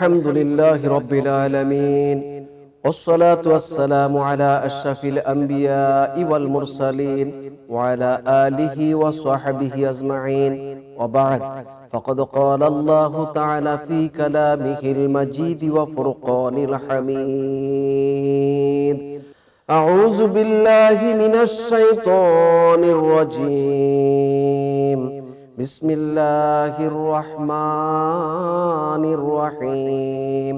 الحمد لله رب العالمين والصلاة والسلام على أشرف الأنبياء والمرسلين وعلى آله وصحبه أجمعين وبعد فقد قال الله تعالى في كلامه المجيد وفرقان الحميد أعوذ بالله من الشيطان الرجيم بسم الله الرحمن الرحيم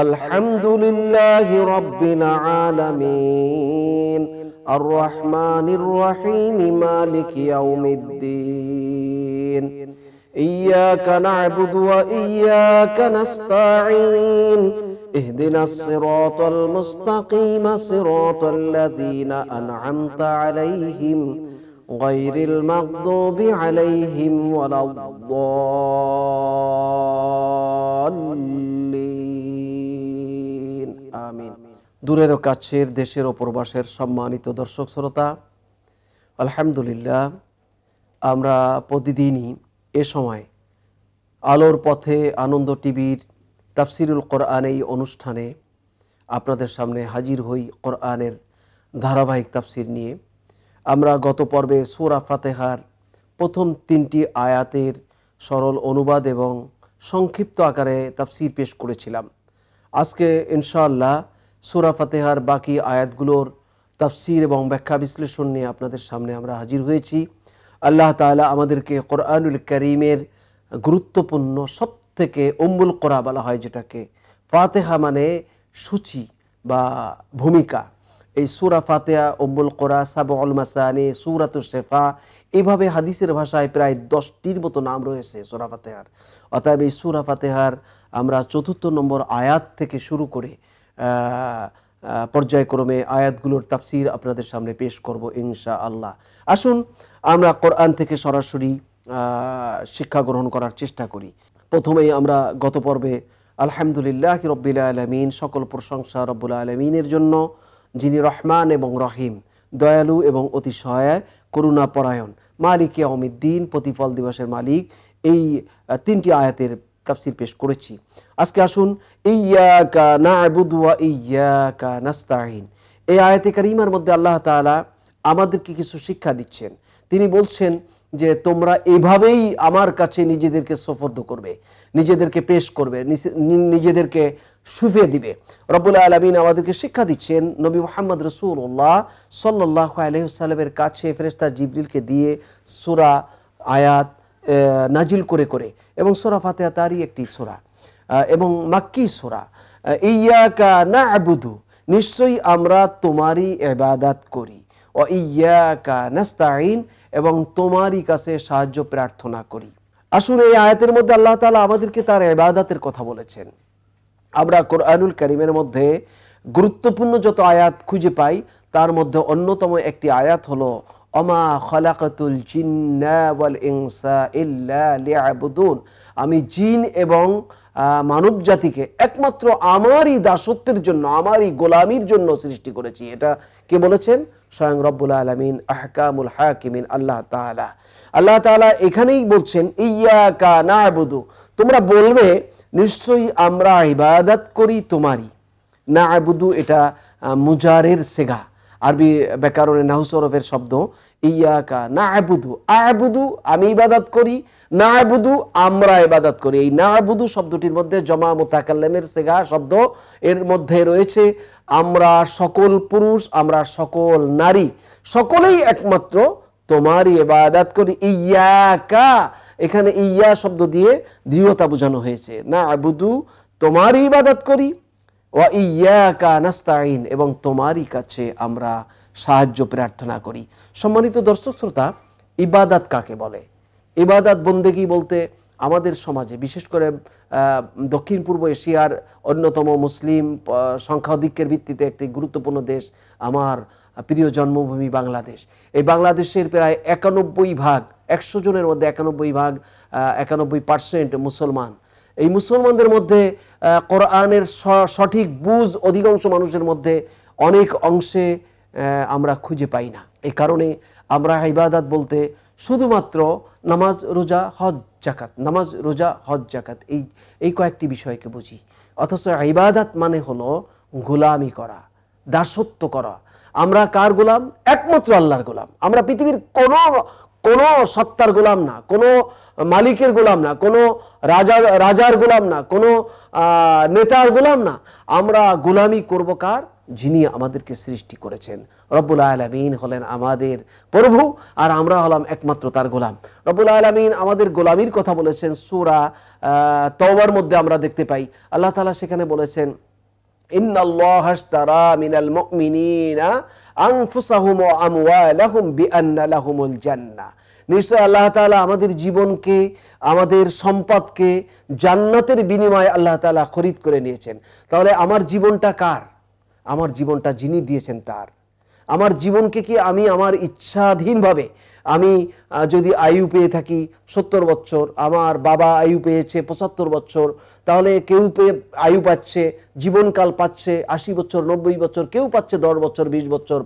الحمد لله رب العالمين الرحمن الرحيم مالك يوم الدين إياك نعبد وإياك نستعين اهدنا الصراط المستقيم صراط الذين أنعمت عليهم غير المغضوب عليهم ولا الضالين آمين। দূরের ও কাছের দেশের ও প্রবাসের সম্মানিত দর্শক শ্রোতা, আলহামদুলিল্লাহ, আমরা প্রতিদিনই এ সময় আলোর পথে আনন্দ টিভির তাফসিরুল কোরআন এই অনুষ্ঠানে আপনাদের সামনে হাজির হই কোরআনের ধারাবাহিক তাফসির নিয়ে। আমরা গত পর্বে সূরা ফাতিহার প্রথম 3টি আয়াতের সরল অনুবাদ এবং সংক্ষিপ্ত আকারে তাফসির পেশ করেছিলাম। আজকে ইনশাআল্লাহ সূরা ফাতিহার বাকি আয়াতগুলোর তাফসির এবং ব্যাখ্যা বিশ্লেষণ নিয়ে আপনাদের সামনে আমরা হাজির হয়েছি। আল্লাহ তাআলা আমাদেরকে কোরআনুল কারীমের গুরুত্বপূর্ণ সবথেকে উম্মুল কোরা বলা হয়, যেটাকে ফাতিহা মানে সূচি বা ভূমিকা, এই সূরা ফাতিহা উম্মুল কোরা, সাবউল মাসানি, সূরাতুশ শিফা, এইভাবে হাদিসের ভাষায় প্রায় 10টির মতো নাম রয়েছে সূরা ফাতিহার। অতএব এই সূরা ফাতিহার আমরা 4 নম্বর আয়াত থেকে শুরু করে পর্যায়ক্রমে আয়াতগুলোর তাফসির আপনাদের সামনে পেশ করব ইনশাআল্লাহ। আসুন আমরা কোরআন থেকে সরাসরি শিক্ষা গ্রহণ করার চেষ্টা করি। প্রথমেই আমরা গত পর্বে আলহামদুলিল্লাহ রব্বিল আলামিন, সকল প্রশংসা রব্বুল আলামিনের জন্য, যিনি রহমান এবং রহিম, দয়ালু এবং অতি সহায়, করুণা পরায়ণ, মালিক ইয়াউমিদ্দিন, প্রতিফল দিবসের মালিক, এই 3টি আয়াতের তাফসির পেশ করেছি। আজকে আসুন ইয়্যাকা না'বুদু ওয়া ইয়্যাকা নাস্তাঈন, এই আয়াতে কারিমার মধ্যে আল্লাহ তাআলা আমাদেরকে কিছু শিক্ষা দিচ্ছেন। তিনি বলছেন যে তোমরা এভাবেই আমার কাছে নিজেদেরকে সুপর্দ করবে, নিজেদেরকে পেশ করবে, নিজেদেরকে সুফে দিবে। রব্বুল আলামিন আমাদেরকে শিক্ষা দিচ্ছেন নবী মুহাম্মদ রাসূলুল্লাহ সাল্লাল্লাহু আলাইহি ওয়াসাল্লামের কাছে ফেরেশতা জিবরিলকে দিয়ে সূরা আয়াত নাজিল করে করে, এবং সূরা ফাতিহা তারই একটি সূরা এবং মাক্কি সূরা। ইয়্যাকা না'বুদু, নিশ্চয়ই আমরা তোমারই ইবাদত করি, ও ইয়্যাকা নাস্তাঈন, এবং তোমারই কাছে সাহায্য প্রার্থনা করি। আসুন এই আয়াতের মধ্যে আল্লাহ তাআলা আমাদেরকে তার ইবাদতের কথা বলেছেন। আমরা কোরআনুল কারীমের মধ্যে গুরুত্বপূর্ণ যত আয়াত খুঁজে পাই তার মধ্যে অন্যতম একটি আয়াত হলো ওমা খালাকাতুল জিন্না ওয়াল ইনসা ইল্লা লিয়াবুদুন, আমি জিন এবং মানব জাতিকে একমাত্র আমারই দাসত্বের জন্য, আমারই গোলামির জন্য সৃষ্টি করেছি। এটা কে বলেছেন? স্বয়ং রব্বুল আলামিন, আহকামুল হাকিমিন আল্লাহ তাআলা। আল্লাহ তাআলা এখানেই বলছেন ইয়্যাকা না'বুদু, তোমরা বলবে নিশ্চয়ই আমরা ইবাদত করি তোমারই। না'বুদু এটা মুজারের সেগা, আরবি ব্যাকরণে নাহু সরফের শব্দ। ইয়্যাকা না'বুদু, আ'বুদু আমি ইবাদত করি, না'বুদু আমরা ইবাদত করি। এই না'বুদু শব্দটির মধ্যে জমা মুতাকাল্লিমের সেগা শব্দ, এর মধ্যে রয়েছে আমরা সকল পুরুষ, আমরা সকল নারী, সকলেই একমাত্র তোমারই ইবাদত করি। ইয়্যাকা, এখানে ইয়া শব্দ দিয়ে দৃঢ়তা বোঝানো হয়েছে। না'বুদু তোমারই ইবাদত করি, ওয়া ইয়্যাকা নাস্তাঈন এবং তোমারই কাছে আমরা সাহায্য প্রার্থনা করি। সম্মানিত দর্শক শ্রোতা, ইবাদত কাকে বলে? ইবাদত বন্দেগী বলতে আমাদের সমাজে, বিশেষ করে দক্ষিণ পূর্ব এশিয়ার অন্যতম মুসলিম সংখ্যাধিক্যের ভিত্তিতে একটি গুরুত্বপূর্ণ দেশ আমার প্রিয় জন্মভূমি বাংলাদেশ। এই বাংলাদেশের প্রায় 91% 100 জনের মধ্যে 91% মুসলমান। এই মুসলমানদের মধ্যে কোরআনের সঠিক বুঝ অধিকাংশ মানুষের মধ্যে অনেক অংশে আমরা খুঁজে পাই না। এই কারণে আমরা ইবাদত বলতে শুধুমাত্র নামাজ রোজা হজ জাকাত, নামাজ রোজা হজ জাকাত, এই কয়েকটি বিষয়কে বুঝি। অথচ ইবাদত মানে হলো গোলামি করা, দাসত্ব করা। আমরা কার গোলাম? একমাত্র আল্লাহর গোলাম। আমরা পৃথিবীর কোনো সত্তার গোলাম না, কোনো মালিকের গোলাম না, কোনো রাজার গোলাম না, কোনো নেতার গোলাম না। আমরা গোলামি করব কার? যিনি আমাদেরকে সৃষ্টি করেছেন। রব্বুল আলামিন হলেন আমাদের প্রভু, আর আমরা হলাম একমাত্র তার গোলাম। রব্বুল আলামিন আমাদের গোলামির কথা বলেছেন সূরা তওবার মধ্যে আমরা দেখতে পাই। আল্লাহ তাআলা সেখানে বলেছেন, ইন্নাল্লাহা আশতারা মিনাল মুমিনিনা আনফুসাহুম ওয়া আমওয়ালাহুম বিআন্না লাহুমুল জান্নাহ। নিশ্চয় আল্লাহ তাআলা আমাদের জীবনকে, আমাদের সম্পদকে জান্নাতের বিনিময়ে আল্লাহ তাআলা খরিদ করে নিয়েছেন। তাহলে আমার জীবনটা কার? আমার জীবনটা যিনি দিয়েছেন তার। আমার জীবনকে কি আমি আমার ইচ্ছাধীনভাবে, আমি যদি আয়ু পেয়ে থাকি 70 বছর, আমার বাবা আয়ু পেয়েছে 75 বছর, তাহলে কেউ আয়ু পাচ্ছে, জীবনকাল পাচ্ছে 80 বছর, 90 বছর, কেউ পাচ্ছে 10 বছর, 20 বছর,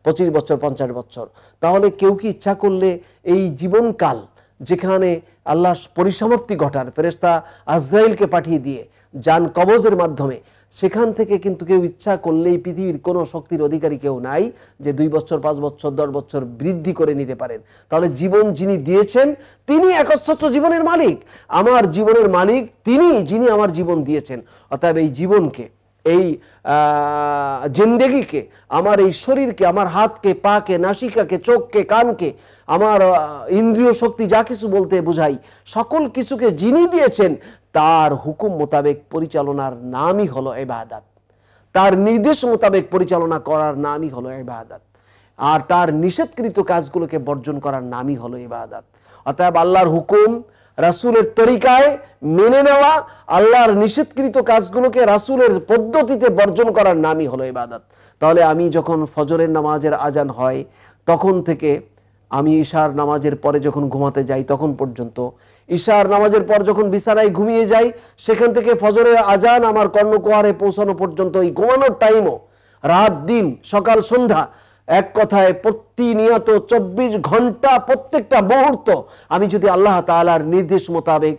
25 বছর, 50 বছর। তাহলে কেউ কি ইচ্ছা করলে এই জীবনকাল, যেখানে আল্লাহ পরিসমাপ্তি ঘটান ফেরেশতা আজরাইলকে পাঠিয়ে দিয়ে জান কবজের মাধ্যমে, সেখান থেকে কিন্তু কেউ ইচ্ছা করলেই পৃথিবীর কোনো শক্তির অধিকারী কেউ নাই যে 2 বছর, 5 বছর, 10 বছর বৃদ্ধি করে নিতে পারেন। তাহলে জীবন যিনি দিয়েছেন তিনি একচ্ছত্র জীবনের মালিক। আমার জীবনের মালিক তিনি, যিনি আমার জীবন দিয়েছেন। অতএব এই জীবনকে, এই জিন্দেগিকে, আমার এই শরীরকে, আমার হাতকে, পাকে, নাসিকাকে, চোখকে, কানকে, আমার ইন্দ্রিয় শক্তি যা কিছু বলতে বোঝাই, সকল কিছুকে যিনি দিয়েছেন তার হুকুম মোতাবেক পরিচালনার নামই হলো ইবাদত। তার নির্দেশ মোতাবেক পরিচালনা করার নামই হলো ইবাদত। আর তার নিষেধকৃত কাজগুলোকে বর্জন করার নামই হলো ইবাদত। অতএব আল্লাহর হুকুম রাসূলের তরিকায় মেনে নেওয়া, আল্লাহর নিষেধকৃত কাজগুলোকে রাসূলের পদ্ধতিতে বর্জন করার নামই হলো ইবাদত। তাহলে আমি যখন ফজরের নামাজের আজান হয় তখন থেকে আমি ঈশার নামাজের পরে যখন ঘুমাতে যাই তখন পর্যন্ত, ঈশার নামাজের পর যখন বিছানায় ঘুমিয়ে যাই সেখান থেকে ফজরের আজান আমার কর্ণকুয়ারে পৌঁছানো পর্যন্ত, এই ঘুমানোর টাইমও, রাত দিন, সকাল সন্ধ্যা, এক কথায় প্রতিনিয়ত 24 ঘন্টা, প্রত্যেকটা মুহূর্ত আমি যদি আল্লাহ তাআলার নির্দেশ মোতাবেক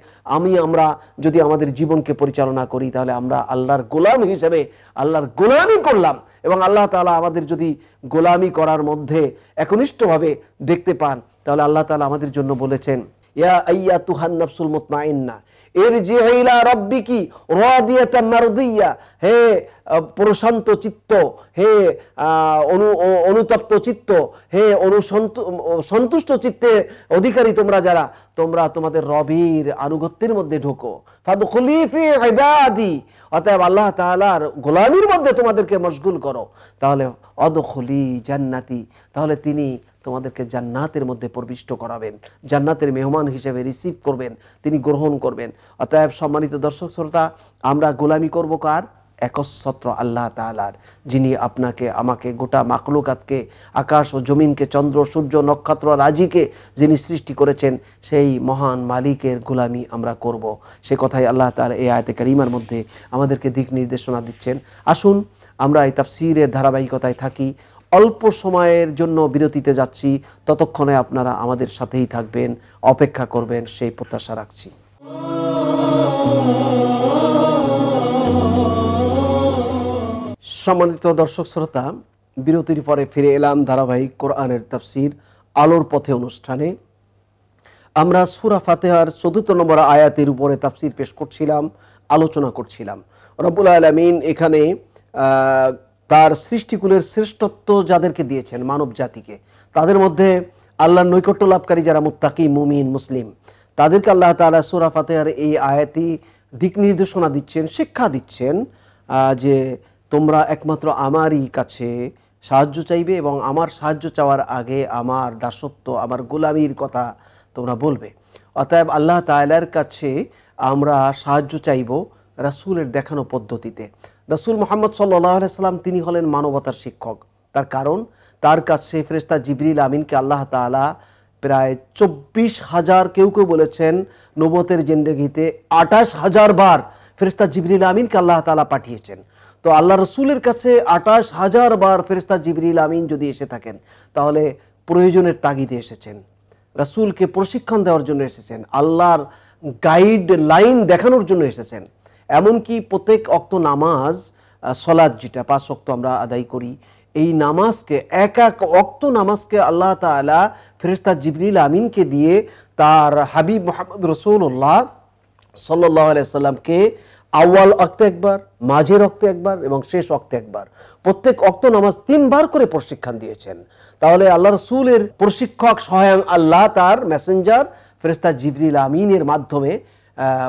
আমরা যদি আমাদের জীবনকে পরিচালনা করি, তাহলে আমরা আল্লাহর গোলাম হিসেবে আল্লাহর গোলামি করলাম। এবং আল্লাহ তাআলা আমাদের যদি গোলামি করার মধ্যে একনিষ্ঠভাবে দেখতে পান, তাহলে আল্লাহ তাআলা আমাদের জন্য বলেছেন, ইয়া আইয়াতুহান নাফসুল মুতমাইন্না ইরজিই ইলা রাব্বিকি রাদিয়াতাম মারদিয়া। হে প্রশান্ত চিত্ত, হে অনুতপ্ত চিত্ত, হে সন্তুষ্ট চিত্তের অধিকারী তোমরা যারা, তোমরা তোমাদের রবের আনুগত্যের মধ্যে ঢোকো। ফাদখুলি ফি ইবাদি। অতএব আল্লাহ তাআলার গোলামির মধ্যে তোমাদেরকে মশগুল করো। তাহলে অদখুলি জান্নাতি, তাহলে তিনি তোমাদেরকে জান্নাতের মধ্যে প্রবিষ্ট করাবেন, জান্নাতের মেহমান হিসেবে রিসিভ করবেন, তিনি গ্রহণ করবেন। অতএব সম্মানিত দর্শক শ্রোতা, আমরা গোলামি করব কার? একচ্ছত্র আল্লাহ তাআলার, যিনি আপনাকে, আমাকে, গোটা মাখলুকাতকে, আকাশ ও জমিনকে, চন্দ্র, সূর্য, নক্ষত্র রাজিকে যিনি সৃষ্টি করেছেন, সেই মহান মালিকের গোলামি আমরা করব। সে কথাই আল্লাহ তাআলা এই আয়াতে কারিমার মধ্যে আমাদেরকে দিক নির্দেশনা দিচ্ছেন। আসুন আমরা এই তাফসীরের ধারাবাহিকতায় থাকি। অল্প সময়ের জন্য বিরতিতে যাচ্ছি, ততক্ষণে আপনারা আমাদের সাথেই থাকবেন, অপেক্ষা করবেন, সেই প্রত্যাশা রাখছি। সম্মানিত দর্শক শ্রোতা, বিরতির পরে ফিরে এলাম ধারাবাহিক কোরআনের তাফসীর আলোর পথে অনুষ্ঠানে। আমরা সূরা ফাতিহার ৪র্থ নম্বর আয়াতের উপরে তাফসীর পেশ করছিলাম, আলোচনা করছিলাম। রব্বুল আলামিন এখানে তার সৃষ্টিকুলের শ্রেষ্ঠত্ব যাদেরকে দিয়েছেন, মানব জাতিকে, তাদের মধ্যে আল্লাহর নৈকট্য লাভকারী যারা মুত্তাকি, মুমিন, মুসলিম, তাদেরকে আল্লাহ তাআলা সূরা ফাতিহার এই আয়াতি দিক নির্দেশনা দিচ্ছেন, শিক্ষা দিচ্ছেন যে তোমরা একমাত্র আমারই কাছে সাহায্য চাইবে এবং আমার সাহায্য চাওয়ার আগে আমার দাসত্ব, আমার গোলামির কথা তোমরা বলবে। অতএব আল্লাহ তাআলার কাছে আমরা সাহায্য চাইব রাসূলের দেখানো পদ্ধতিতে। রাসূল মুহাম্মদ সাল্লাল্লাহু আলাইহি সাল্লাম তিনি হলেন মানবতার শিক্ষক। তার কারণ তার কাছে ফেরেশতা জিবরিল আমিনকে আল্লাহ তাআলা প্রায় 24,000, কেউ কেউ বলেছেন নবুয়তের জিন্দেগিতে 28,000 বার ফেরেশতা জিবরিল আমিনকে আল্লাহ তাআলা পাঠিয়েছেন। তো আল্লাহ রসুলের কাছে 28,000 বার ফেরেশতা জিবরিল আমিন যদি এসে থাকেন, তাহলে প্রয়োজনের তাগিদে এসেছেন, রাসূলকে প্রশিক্ষণ দেওয়ার জন্য এসেছেন, আল্লাহর গাইড লাইন দেখানোর জন্য এসেছেন। এমনকি প্রত্যেক ওয়াক্ত নামাজ, সলাৎ যেটা 5 ওয়াক্ত আমরা আদায় করি, এই নামাজকে এক এক ওয়াক্ত নামাজকে আল্লাহ তাআলা ফেরেশতা জিবরিল আমিনকে দিয়ে তার হাবিব মুহাম্মদ রাসূলুল্লাহ সাল্লাল্লাহু আলাইহি সাল্লামকে আউয়াল ওয়াক্তে একবার, মাঝের ওয়াক্তে একবার এবং শেষ ওয়াক্তে একবার, প্রত্যেক ওয়াক্ত নামাজ 3 বার করে প্রশিক্ষণ দিয়েছেন। তাহলে আল্লাহ রাসূলের প্রশিক্ষক স্বয়ং আল্লাহ তার মেসেঞ্জার ফেরেশতা জিবরিল আমিনের মাধ্যমে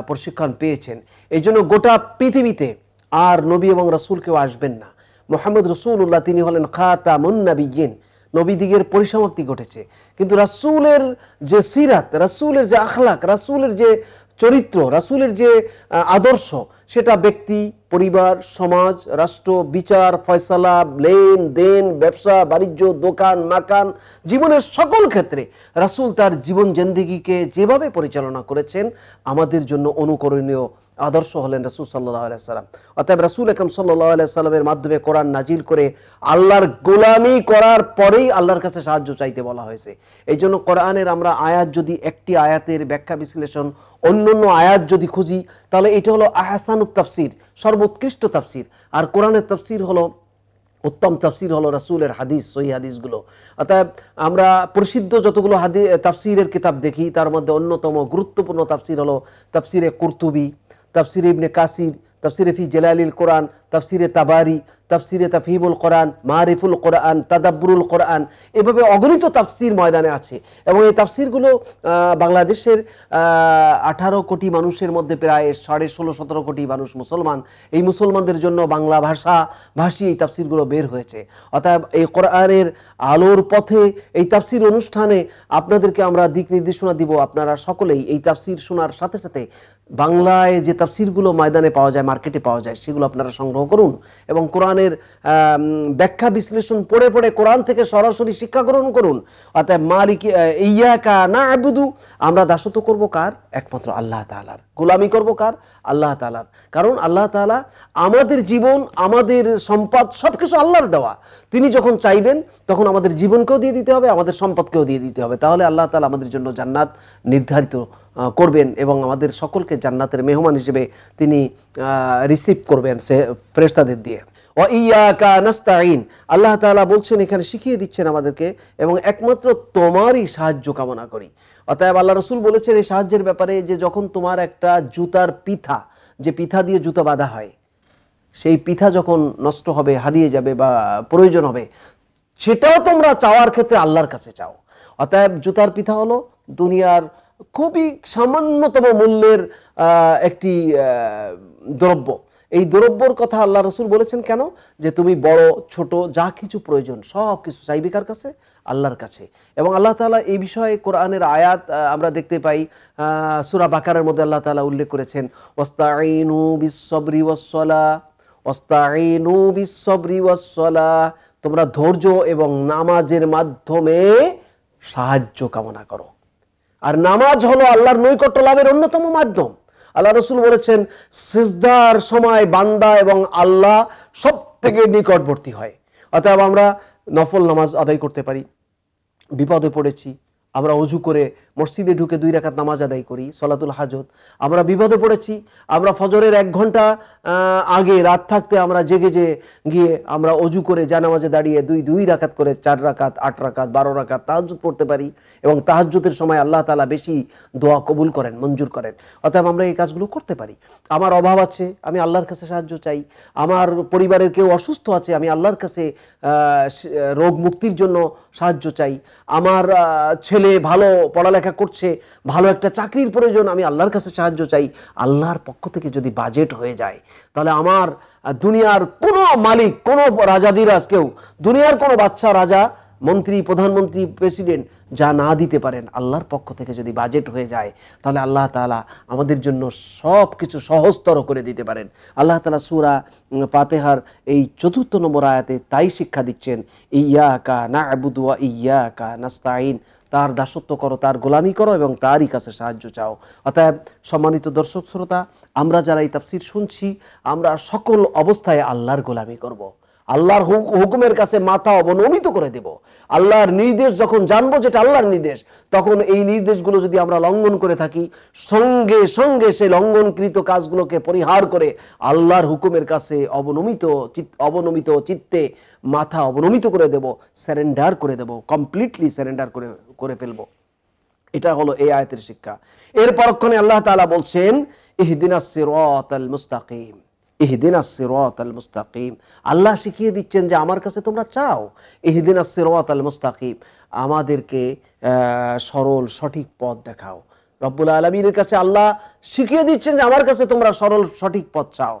প্রশিক্ষণ পেয়েছেন। এই জন্য গোটা পৃথিবীতে আর নবী এবং রাসূল কেউ আসবেন না। মুহাম্মদ রাসূলুল্লাহ তিনি হলেন খাতামুন নবিয়্যিন, নবীদিগের পরিসমাপ্তি ঘটেছে। কিন্তু রাসূলের যে সিরাত, রাসূলের যে আখলাক, রাসূলের যে চরিত্র, রাসূলের যে আদর্শ, সেটা ব্যক্তি, পরিবার, সমাজ, রাষ্ট্র, বিচার, ফয়সালা, লেনদেন, ব্যবসা বাণিজ্য, দোকান মাকান, জীবনের সকল ক্ষেত্রে রাসূল তার জীবন জিন্দেগিকে যেভাবে পরিচালনা করেছেন, আমাদের জন্য অনুকরণীয় আদর্শ হলেন রাসূল সাল্লাল্লাহু আলাইহি সাল্লাম। অতএব রাসূল আকরাম সাল্লাল্লাহু আলাইহি সাল্লামের মাধ্যমে কোরআন নাজিল করে আল্লাহর গোলামি করার পরেই আল্লাহর কাছে সাহায্য চাইতে বলা হয়েছে। এই জন্য কোরআনের আমরা আয়াত যদি একটি আয়াতের ব্যাখ্যা বিশ্লেষণ অন্যান্য আয়াত যদি খুঁজি, তাহলে এটা হলো আহসানুত তাফসির, সর্বোৎকৃষ্ট তাফসির। আর কোরআনের তাফসির হলো উত্তম তাফসির হলো রাসূলের হাদিস, সহিহ হাদিসগুলো। অতএব আমরা প্রসিদ্ধ যতগুলো তাফসিরের কিতাব দেখি, তার মধ্যে অন্যতম গুরুত্বপূর্ণ তাফসির হলো তাফসিরে কুরতুবী, তাফসিরে ইবনে কাসির, তাফসিরে ফি জালালিল কোরআন, তাফসিরে তাবারি, তাফসিরে তাফহিমুল কোরআন, মারিফুল কোরআন, তাদাব্বুরুল কোরআন, এভাবে অগণিত তাফসির ময়দানে আছে। এবং এই তাফসিরগুলো বাংলাদেশের 18 কোটি মানুষের মধ্যে প্রায় 16.5-17 কোটি মানুষ মুসলমান। এই মুসলমানদের জন্য বাংলা ভাষী এই তাফসিরগুলো বের হয়েছে। অতএব এই কোরআনের আলোর পথে এই তাফসির অনুষ্ঠানে আপনাদেরকে আমরা দিক নির্দেশনা দিব। আপনারা সকলেই এই তাফসির শোনার সাথে সাথে বাংলায় যে তাফসিরগুলো ময়দানে পাওয়া যায়, মার্কেটে পাওয়া যায়, সেগুলো আপনারা সংগ্রহ করুন এবং কোরআনের ব্যাখ্যা বিশ্লেষণ পড়ে পড়ে কোরআন থেকে সরাসরি শিক্ষা গ্রহণ করুন। অতএব মালিক ইয়াকা না'বুদু, আমরা দাসত্ব করব কার? একমাত্র আল্লাহ তাআলার। গোলামি করব কার? আল্লাহ তাআলার। কারণ আল্লাহ তাআলা আমাদের জীবন, আমাদের সম্পদ সবকিছু আল্লাহর দেওয়া। তিনি যখন চাইবেন তখন আমাদের জীবনকেও দিয়ে দিতে হবে, আমাদের সম্পদকেও দিয়ে দিতে হবে। তাহলে আল্লাহ তাআলা আমাদের জন্য জান্নাত নির্ধারিত করবেন এবং আমাদের সকলকে জান্নাতের মেহমান হিসেবে তিনি রিসিভ করবেন সে ফেরেশতাদের দিয়ে। ওয়া ইয়াকা নাস্তাঈন, আল্লাহ তাআলা বলছেন, এখানে শিখিয়ে দিচ্ছেন আমাদেরকে, এবং একমাত্র তোমারই সাহায্য কামনা করি। অতএব আল্লাহ রাসূল বলেছেন এই সাহায্যের ব্যাপারে যে যখন তোমার একটা জুতার পিঠা, যে পিঠা দিয়ে জুতা বাঁধা হয়, সেই পিঠা যখন নষ্ট হবে, হারিয়ে যাবে বা প্রয়োজন হবে, সেটাও তোমরা চাওয়ার ক্ষেত্রে আল্লাহর কাছে চাও। অতএব জুতার পিঠা হলো দুনিয়ার খুবই সামান্যতম মূল্যের একটি দ্রব্য। এই দ্রব্যর কথা আল্লাহ রাসূল বলেছেন কেন? যে তুমি বড় ছোট যা কিছু প্রয়োজন সব কিছু চাইবে কার কাছে? আল্লাহর কাছে। এবং আল্লাহ তাআলা এই বিষয়ে কোরআনের আয়াত আমরা দেখতে পাই, সূরা বাকারার মধ্যে আল্লাহ তাআলা উল্লেখ করেছেন, ওয়াস্তাঈনু বিস-সাবরি ওয়াস-সালাহ, ওয়াস্তাঈনু বিস-সাবরি ওয়াস-সালাহ, তোমরা ধৈর্য এবং নামাজের মাধ্যমে সাহায্য কামনা করো। আর নামাজ হলো আল্লাহর নৈকট্য লাভের অন্যতম মাধ্যম। আল্লাহ রাসূল বলেছেন, সিজদার সময় বান্দা এবং আল্লাহ সব থেকে নিকটবর্তী হয়। অতএব আমরা নফল নামাজ আদায় করতে পারি। বিপদে পড়েছি, আমরা অজু করে মসজিদে ঢুকে 2 রাকাত নামাজ আদায় করি, সলাতুল হাজত। আমরা বিপদে পড়েছি, আমরা ফজরের 1 ঘন্টা আগে রাত থাকতে আমরা জেগে গিয়ে আমরা অজু করে জানামাজে দাঁড়িয়ে 2 রাকাত করে 4 রাকাত, 8 রাকাত, 12 রাকাত তাহাজ্জুদ পড়তে পারি। এবং তাহাজ্জুদের সময় আল্লাহ তাআলা বেশি দোয়া কবুল করেন, মঞ্জুর করেন। অতএব আমরা এই কাজগুলো করতে পারি। আমার অভাব আছে, আমি আল্লাহর কাছে সাহায্য চাই। আমার পরিবারের কেউ অসুস্থ আছে, আমি আল্লাহর কাছে রোগ মুক্তির জন্য সাহায্য চাই। আমার ছেলে ভালো পড়ালেখা করছে, ভালো একটা চাকরির প্রয়োজন, আমি আল্লাহর কাছে সাহায্য চাই। আল্লাহর পক্ষ থেকে যদি বাজেট হয়ে যায়, তাহলে আমার দুনিয়ার কোনো মালিক, কোনো রাজাদিরাজ, কেউ দুনিয়ার কোনো বাদশা, রাজা, মন্ত্রী, প্রধানমন্ত্রী, প্রেসিডেন্ট যা না দিতে পারেন, আল্লাহর পক্ষ থেকে যদি বাজেট হয়ে যায়, তাহলে আল্লাহ তাআলা আমাদের জন্য সব কিছু সহজতর করে দিতে পারেন। আল্লাহ তাআলা সূরা ফাতিহার এই 4 নম্বর আয়াতে তাই শিক্ষা দিচ্ছেন, ইয়াকা না'বুদু ওয়া ইয়াকা নাস্তাঈন, তার দাসত্ব করো, তার গোলামি করো এবং তারই কাছে সাহায্য চাও। অতএব সম্মানিত দর্শক শ্রোতা, আমরা যারা এই তাফসীর শুনছি, আমরা সকল অবস্থায় আল্লাহর গোলামি করব, আল্লাহর হুকুমের কাছে মাথা অবনমিত করে দেব। আল্লাহর নির্দেশ যখন জানবো যেটা আল্লাহর নির্দেশ, তখন এই নির্দেশগুলো যদি আমরা লঙ্ঘন করে থাকি, সঙ্গে সঙ্গে সেই লঙ্ঘনকৃত কাজগুলোকে পরিহার করে আল্লাহর হুকুমের কাছে অবনমিত চিত্তে মাথা অবনমিত করে দেব, সারেন্ডার করে দেব, কমপ্লিটলি সারেন্ডার করে ফেলবো। এটা হলো এই আয়াতের শিক্ষা। এর পরক্ষণে আল্লাহ তাআলা বলছেন ইহদিনাস সিরাতাল মুস্তাকিম, ইহদিনাস সিরাতাল মুস্তাকিম। আল্লাহ শিখিয়ে দিচ্ছেন যে আমার কাছে তোমরা চাও, ইহদিনাস সিরাতাল মুস্তাকিম, আমাদেরকে সরল সঠিক পথ দেখাও। রব্বুল আলামিনের কাছে আল্লাহ শিখিয়ে দিচ্ছেন যে আমার কাছে তোমরা সরল সঠিক পথ চাও,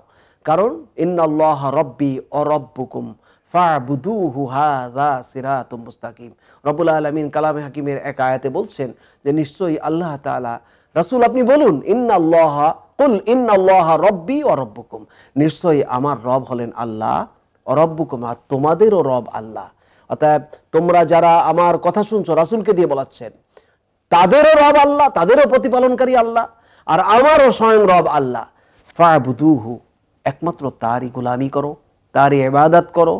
কারণ ইন্নাল্লাহা রাব্বি ওয়া রাব্বুকুম ফা'বুদুহু হাযা সিরাতুম মুস্তাকিম। রব্বুল আলামিন কালামে হাকিমের এক আয়াতে বলছেন যে নিশ্চয়ই আল্লাহ তাআলা, রাসূল আপনি বলুন ইন্নাল্লাহা কুল ইন্নাল্লাহা রাব্বি ওয়া রাব্বুকুম, নিশ্চয়ই আমার রব হলেন আল্লাহ, ওয়া রাব্বুকুম, আর তোমাদেরও রব আল্লাহ। অতএব তোমরা যারা আমার কথা শুনছো, রাসূলকে দিয়ে বলাচ্ছেন, তাদেরও রব আল্লাহ, তাদেরও প্রতিপালনকারী আল্লাহ, আর আমারও স্বয়ং রব আল্লাহ। ফা'বুদুহু, একমাত্র তারই গোলামি করো, তারই ইবাদত করো।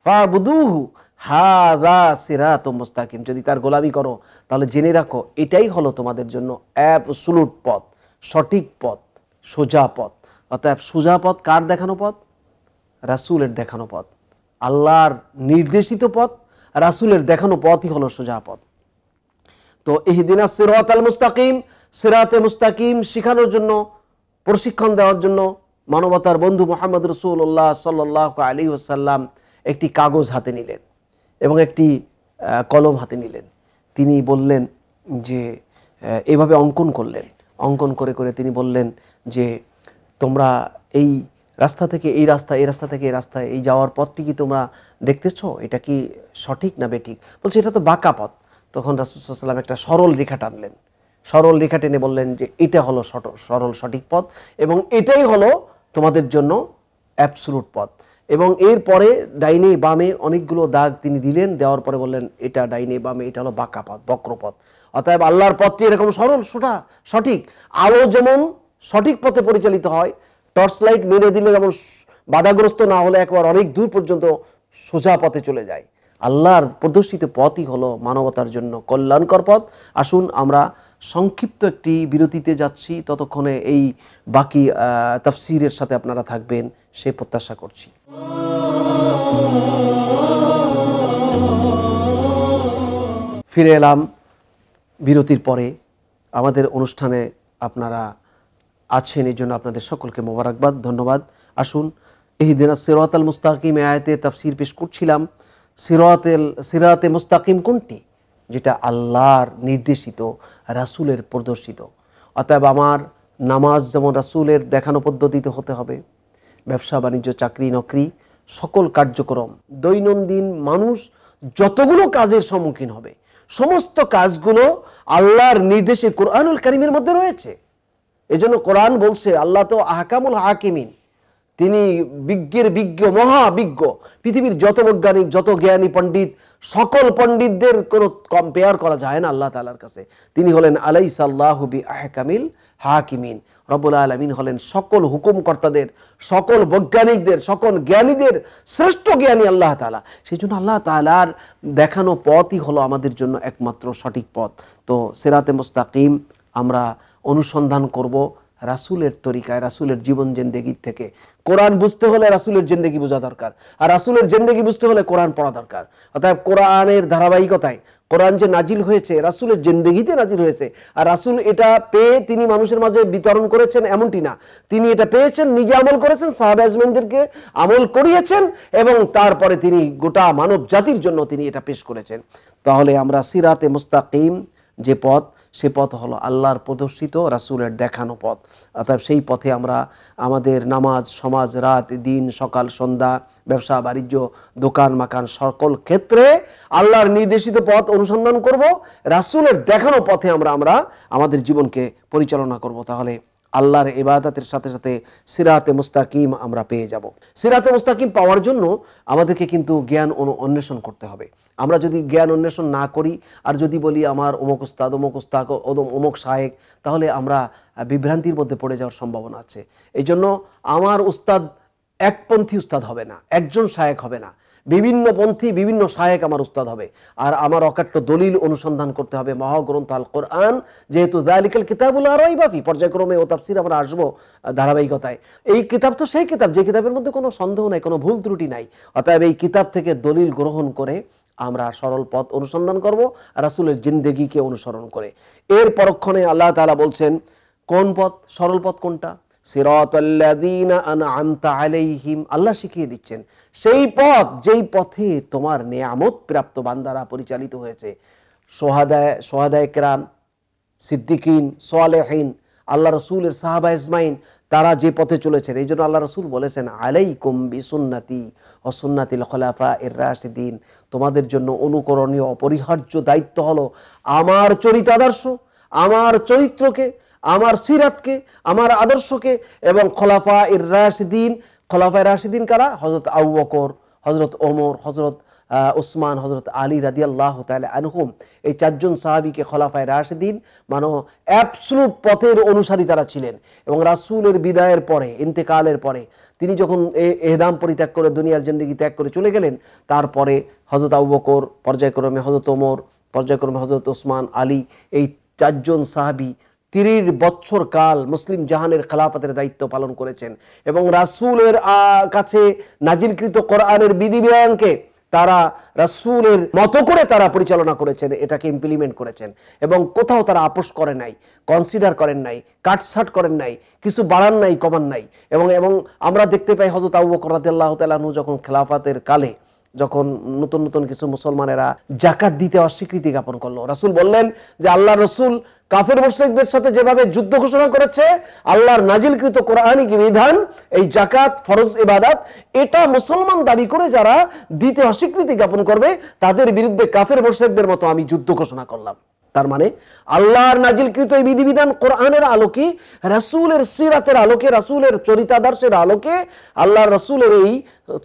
ফা'বুদুহু হাযা সিরাতুম মুস্তাকিম, যদি তার গোলামি করো তাহলে জেনে রাখো এটাই হলো তোমাদের জন্য অ্যাবসলিউট পথ, সঠিক পথ, সোজা পথ। অতএব সোজা পথ কার দেখানো পথ? রাসূলের দেখানো পথ, আল্লাহর নির্দেশিত পথ, রাসূলের দেখানো পথই হলো সোজা পথ। তো ইহদিনাস সিরাতাল মুস্তাকিম, সিরাতে মুস্তাকিম শিখানোর জন্য, প্রশিক্ষণ দেওয়ার জন্য মানবতার বন্ধু মুহাম্মদ রাসূলুল্লাহ সাল্লাল্লাহু আলাইহি ওয়াসাল্লাম একটি কাগজ হাতে নিলেন এবং একটি কলম হাতে নিলেন। তিনি বললেন যে এভাবে অঙ্কন করলেন, অঙ্কন করে করে তিনি বললেন যে তোমরা এই রাস্তা থেকে এই রাস্তা, এই রাস্তা থেকে এই রাস্তায় এই যাওয়ার পথটি কি তোমরা দেখতেছো, এটা কি সঠিক না বেঠিক? বলছে এটা তো বাঁকা পথ। তখন রাসূল সাল্লাল্লাহু আলাইহি ওয়াসাল্লাম একটা সরল রেখা টানলেন, সরল রেখা টেনে বললেন যে এটা হলো সরল সঠিক পথ এবং এটাই হলো তোমাদের জন্য অ্যাবসলিউট পথ। এবং এরপরে ডাইনে বামে অনেকগুলো দাগ তিনি দিলেন, দেওয়ার পরে বললেন এটা ডাইনে বামে, এটা হলো বাঁকা পথ, বক্র পথ। অতএব আল্লাহর পথটি এরকম সরল সোজা সঠিক। আলো যেমন সঠিক পথে পরিচালিত হয়, টর্চ লাইট মেরে দিলে যেমন বাধাগ্রস্ত না হলে একবার অনেক দূর পর্যন্ত সোজা পথে চলে যায়, আল্লাহর প্রদর্শিত পথই হলো মানবতার জন্য কল্যাণকর পথ। আসুন আমরা সংক্ষিপ্ত একটি বিরতিতে যাচ্ছি, ততক্ষণে এই বাকি তাফসীরের সাথে আপনারা থাকবেন সে প্রত্যাশা করছি। ফিরে এলাম বিরতির পরে। আমাদের অনুষ্ঠানে আপনারা আছেন, এই জন্য আপনাদের সকলকে মোবারকবাদ, ধন্যবাদ। আসুন ইহদিনাস সিরাতাল মুস্তাকিম আয়াতে তাফসীর পেশ করছিলাম। সিরাতে মুস্তাকিম কোনটি? যেটা আল্লাহর নির্দেশিত, রাসূলের প্রদর্শিত। অতএব আমার নামাজ যেমন রাসূলের দেখানো পদ্ধতিতে হতে হবে, ব্যবসা বাণিজ্য, চাকরি নকরি, সকল কার্যক্রম, দৈনন্দিন মানুষ যতগুলো কাজের সম্মুখীন হবে সমস্ত কাজগুলো আল্লাহর নির্দেশে কোরআনুল কারীমের মধ্যে রয়েছে। এজন্য কোরআন বলছে আল্লাহ তো আহকামুল হাকিমিন, তিনি বিজ্ঞের বিজ্ঞ, মহাবিজ্ঞ। পৃথিবীর যত বৈজ্ঞানিক, যত জ্ঞানী পণ্ডিত, সকল পণ্ডিতদের কোনো কম্পেয়ার করা যায় না আল্লাহ তাআলার কাছে। তিনি হলেন আলাইসাল্লাহু বিআহকামিল হাকিমিন। রব্বুল আলামিন হলেন সকল হুকুমকর্তাদের, সকল বৈজ্ঞানিকদের, সকল জ্ঞানীদের শ্রেষ্ঠ জ্ঞানী আল্লাহ তাআলা। সেই জন্য আল্লাহ তাআলার দেখানো পথই হলো আমাদের জন্য একমাত্র সঠিক পথ। তো সিরাতে মুস্তাকিম আমরা অনুসন্ধান করব রাসূলের তরিকায়, রাসূলের জীবন জিন্দেগির থেকে। কোরআন বুঝতে হলে রাসূলের জিন্দেগি বোঝা দরকার, আর রাসূলের জিন্দেগি বুঝতে হলে কোরআন পড়া দরকার। অতএব কোরআনের ধারাবাহিকতায় কোরআন যে নাজিল হয়েছে রাসূলের জিন্দেগিতে নাজিল হয়েছে, আর রাসূল এটা পেয়ে তিনি মানুষের মাঝে বিতরণ করেছেন এমনটি না, তিনি এটা পেয়েছেন, নিজে আমল করেছেন, সাহাবা আজমাইনদেরকে আমল করিয়েছেন এবং তারপরে তিনি গোটা মানব জাতির জন্য তিনি এটা পেশ করেছেন। তাহলে আমরা সিরাতে মুস্তাকিম যে পথ, সে পথ হলো আল্লাহর প্রদর্শিত, রাসূলের দেখানো পথ। অর্থাৎ সেই পথে আমরা আমাদের নামাজ, সমাজ, রাত, দিন, সকাল, সন্ধ্যা, ব্যবসা বাণিজ্য, দোকান মাকান, সকল ক্ষেত্রে আল্লাহর নির্দেশিত পথ অনুসন্ধান করব, রাসূলের দেখানো পথে আমরা আমাদের জীবনকে পরিচালনা করব। তাহলে আল্লাহর ইবাদতের সাথে সাথে সিরাতে মুস্তাকিম আমরা পেয়ে যাব। সিরাতে মুস্তাকিম পাওয়ার জন্য আমাদেরকে কিন্তু জ্ঞান অন্বেষণ করতে হবে। আমরা যদি জ্ঞান অন্বেষণ না করি আর যদি বলি আমার অমুক উস্তাদ, অমুক শায়েখ, তাহলে আমরা বিভ্রান্তির মধ্যে পড়ে যাওয়ার সম্ভাবনা আছে। এই জন্য আমার উস্তাদ একপন্থী উস্তাদ হবে না, একজন শায়েক হবে না, বিভিন্ন পন্থী বিভিন্ন শায়েক আমার উস্তাদ হবে। আর আমার অকাট্য দলিল অনুসন্ধান করতে হবে মহাগ্রন্থ আল কোরআন, যেহেতু যালিকাল কিতাবুল লা রাইবা ফি, পর্যায়ক্রমে ও তাফসীর আমরা আসবো ধারাবাহিকতায়। এই কিতাব তো সেই কিতাব যে কিতাবের মধ্যে কোনো সন্দেহ নাই, কোনো ভুল ত্রুটি নাই। অতএব এই কিতাব থেকে দলিল গ্রহণ করে আমরা সরল পথ অনুসন্ধান করব রাসূলের জিন্দেগিকে অনুসরণ করে। এর পরক্ষণে আল্লাহ তাআলা বলছেন কোন পথ, সরল পথ কোনটা? সিরাতাল্লাযীনা আনআমতা আলাইহিম, আল্লাহ শিখিয়ে দিচ্ছেন সেই পথ যেই পথে তোমার নেয়ামত প্রাপ্ত বান্দারা পরিচালিত হয়েছে। সোহাদায়ে কেরাম, সিদ্দিকিন, সালেহিন, আল্লাহ রসুলের সাহাবা ইজমাইন, তারা যে পথে চলেছেন। এই জন্য আল্লাহ রসুল বলেছেন আলাইকুম বিসুন্নতি ওয়া সুন্নাতিল খুলাফায়ে রাশিদিন, তোমাদের জন্য অনুকরণীয় অপরিহার্য দায়িত্ব হলো আমার চরিত্র আদর্শ, আমার চরিত্রকে, আমার সিরাতকে, আমার আদর্শকে এবং খোলাফায়ে রাশিদিন। খোলাফায়ে রাশিদিন কারা? হযরত আবু বকর, হযরত ওমর, হযরত উসমান, হযরত আলী রাদিয়াল্লাহু তাআলা আনহুম, এই চারজন সাহাবীকে খোলাফায়ে রাশিদিন মানে অ্যাবসলুট পথের অনুসারী তারা ছিলেন। এবং রাসূলের বিদায়ের পরে, ইন্তেকালের পরে, তিনি যখন এহদাম পরিত্যাগ করে দুনিয়ার জিন্দেগি ত্যাগ করে চলে গেলেন, তারপরে হযরত আবু বকর, পর্যায়ক্রমে হযরত ওমর, পর্যায়ক্রমে হযরত উসমান, আলী, এই চারজন সাহাবী 30 বছর কাল মুসলিম জাহানের খেলাফতের দায়িত্ব পালন করেছেন এবং রাসূলের কাছে নাজিলকৃত কোরআনের বিধিবিধানকে তারা রাসূলের মতো করে তারা পরিচালনা করেছেন, এটাকে ইমপ্লিমেন্ট করেছেন এবং কোথাও তারা আপোষ করে নাই, কনসিডার করেন নাই, কাটছাট করেন নাই, কিছু বাড়ান নাই, কমান নাই। এবং আমরা দেখতে পাই হযরত আবু বকর রাদিয়াল্লাহু তাআলা আনহু যখন খেলাফতের কালে যখন নতুন নতুন কিছু মুসলমানেরা জাকাত দিতে অস্বীকৃতি জ্ঞাপন করলো, রাসূল বললেন যে আল্লাহ রসুল কাফের মুশরিকদের সাথে যেভাবে যুদ্ধ ঘোষণা করেছে, আল্লাহর নাজিলকৃত কোরআনিক বিধান, এই জাকাত ফরজ ইবাদত, এটা মুসলমান দাবি করে যারা দিতে অস্বীকৃতি জ্ঞাপন করবে তাদের বিরুদ্ধে কাফের মুশরিকদের মতো আমি যুদ্ধ ঘোষণা করলাম। তার মানে আল্লাহর নাজিলকৃত এই বিধিবিধান কোরআনের আলোকে, রাসূলের সিরাতের আলোকে, রাসূলের চরিতাদর্শের আলোকে আল্লাহর রাসূলের এই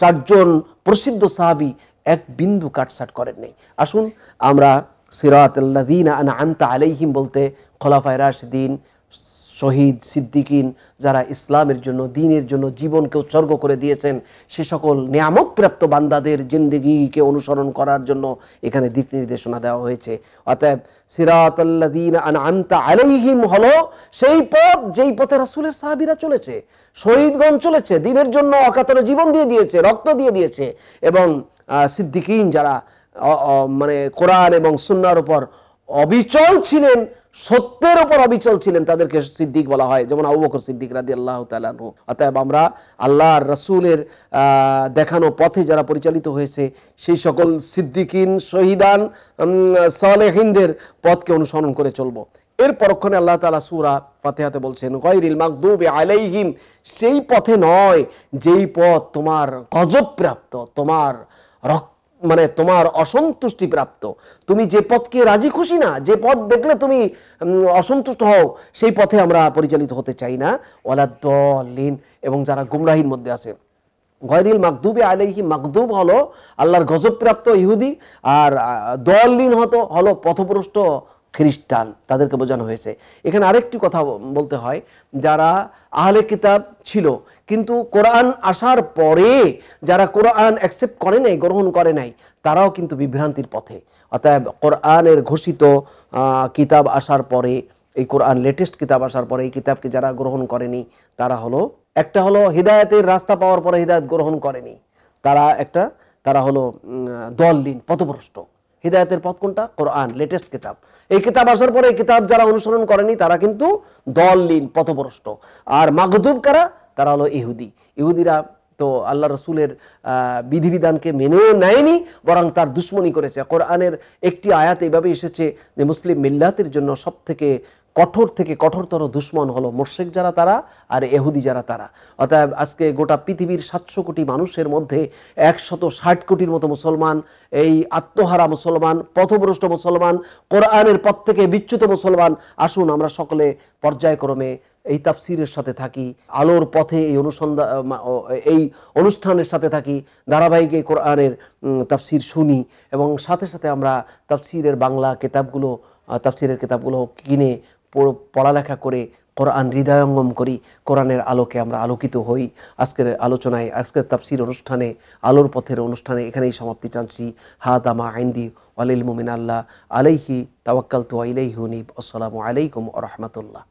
চারজন প্রসিদ্ধ সাহাবী এক বিন্দু কাটছাট করেন নাই। আসুন আমরা সিরাতাল্লাযীনা আনআমতা আলাইহিম বলতে খোলাফায়ে রাশিদিন, শহীদ, সিদ্দিকিন, যারা ইসলামের জন্য, দ্বীনের জন্য জীবনকে উৎসর্গ করে দিয়েছেন, সে সকল নিয়ামত প্রাপ্ত বান্দাদের জিন্দেগিকে অনুসরণ করার জন্য এখানে দিক নির্দেশনা দেওয়া হয়েছে। অতএব সিরাতাল্লাযীনা আনআমতা আলাইহিম হলো সেই পথ যেই পথে রাসূলের সাহাবীরা চলেছে, শহীদগণ চলেছে, দ্বীনের জন্য অকাতরে জীবন দিয়ে দিয়েছে, রক্ত দিয়ে দিয়েছে। এবং সিদ্দিকিন যারা মানে কোরআন এবং সুন্নাহর উপর অবিচল ছিলেন, সত্যের উপর অবিচল ছিলেন, তাদেরকে সিদ্দিক বলা হয়, যেমন আবু বকর সিদ্দিক রাদিয়াল্লাহু তাআলা আনহু। অতএব আমরা আল্লাহর রাসূলের দেখানো পথে যারা পরিচালিত হয়েছে সেই সকল সিদ্দিকিন, শহীদান, সালেহিনদের পথকে অনুসরণ করে চলবো। এর পরক্ষণে আল্লাহ তাআলা সূরা ফাতিহাতে বলছেন গায়রিল মাগদুবি আলাইহিম, সেই পথে নয় যেই পথ তোমার গজবপ্রাপ্ত, তোমার মানে তোমার অসন্তুষ্টি প্রাপ্ত, তুমি যে পথকে রাজি খুশি না, যে পথ দেখলে তুমি অসন্তুষ্ট হও, সেই পথে আমরা পরিচালিত হতে চাই না। ওয়ালাদ-দাল্লিন, এবং যারা গুমরাহির মধ্যে আছে। গায়রিল মাগদুবি আলাইহিম, মাগদুব হলো আল্লাহর গজবপ্রাপ্ত ইহুদি, আর দাল্লিন হলো পথভ্রষ্ট খ্রিস্টান, তাদেরকে বোঝানো হয়েছে। এখানে আরেকটি কথা বলতে হয়, যারা আহলে কিতাব ছিল কিন্তু কোরআন আসার পরে যারা কোরআন অ্যাকসেপ্ট করে নাই, গ্রহণ করে নাই, তারাও কিন্তু বিভ্রান্তির পথে। অতএব কোরআনের ঘোষিত কিতাব আসার পরে, এই কোরআন লেটেস্ট কিতাব আসার পরে এই কিতাবকে যারা গ্রহণ করেনি, তারা হলো একটা হলো হিদায়াতের রাস্তা পাওয়ার পরে হিদায়াত গ্রহণ করেনি, তারা হলো দাল্লিন, পথভ্রষ্ট। হিদায়াতের পথ কোনটা? কোরআন, লেটেস্ট কিতাব। এই কিতাব আসার পরে এই কিতাব যারা অনুসরণ করেনি তারা কিন্তু দাল্লিন, পথভ্রষ্ট। আর মাগদুব কারা? তারা হলো ইহুদি। ইহুদিরা তো আল্লাহ রসুলের বিধিবিধানকে মেনেও নেয়নি, বরং তার দুশ্মনী করেছে। কোরআনের একটি আয়াত এইভাবে এসেছে যে মুসলিম মিল্লাতের জন্য সব থেকে কঠোরতর দুশ্মন হলো মুশরিক যারা তারা, আর ইহুদি যারা তারা। অতএব আজকে গোটা পৃথিবীর 700 কোটি মানুষের মধ্যে 160 কোটির মতো মুসলমান, এই আত্মহারা মুসলমান, পথভ্রষ্ট মুসলমান, কোরআনের পথ থেকে বিচ্যুত মুসলমান। আসুন আমরা সকলে পর্যায়ক্রমে এই তাফসিরের সাথে থাকি, আলোর পথে এই অনুষ্ঠানের সাথে থাকি, ধারাবাহিক এই কোরআনের তাফসির শুনি এবং সাথে সাথে আমরা তাফসিরের বাংলা কিতাবগুলো, তাফসিরের কিতাবগুলো কিনে পড়ালেখা করে কোরআন হৃদয়ঙ্গম করি, কোরআনের আলোকে আমরা আলোকিত হই। আজকের আলোচনায়, আজকের তাফসীর অনুষ্ঠানে, আলোর পথের অনুষ্ঠানে এখানেই সমাপ্তি টানছি। হাদা মা ইনদি ওয়াল ইলমু মিনাল্লাহ, আলাইহি তাওয়াক্কালতু ওয়া ইলাইহি উনীব। আসসালামু আলাইকুম ওয়া রাহমাতুল্লাহ।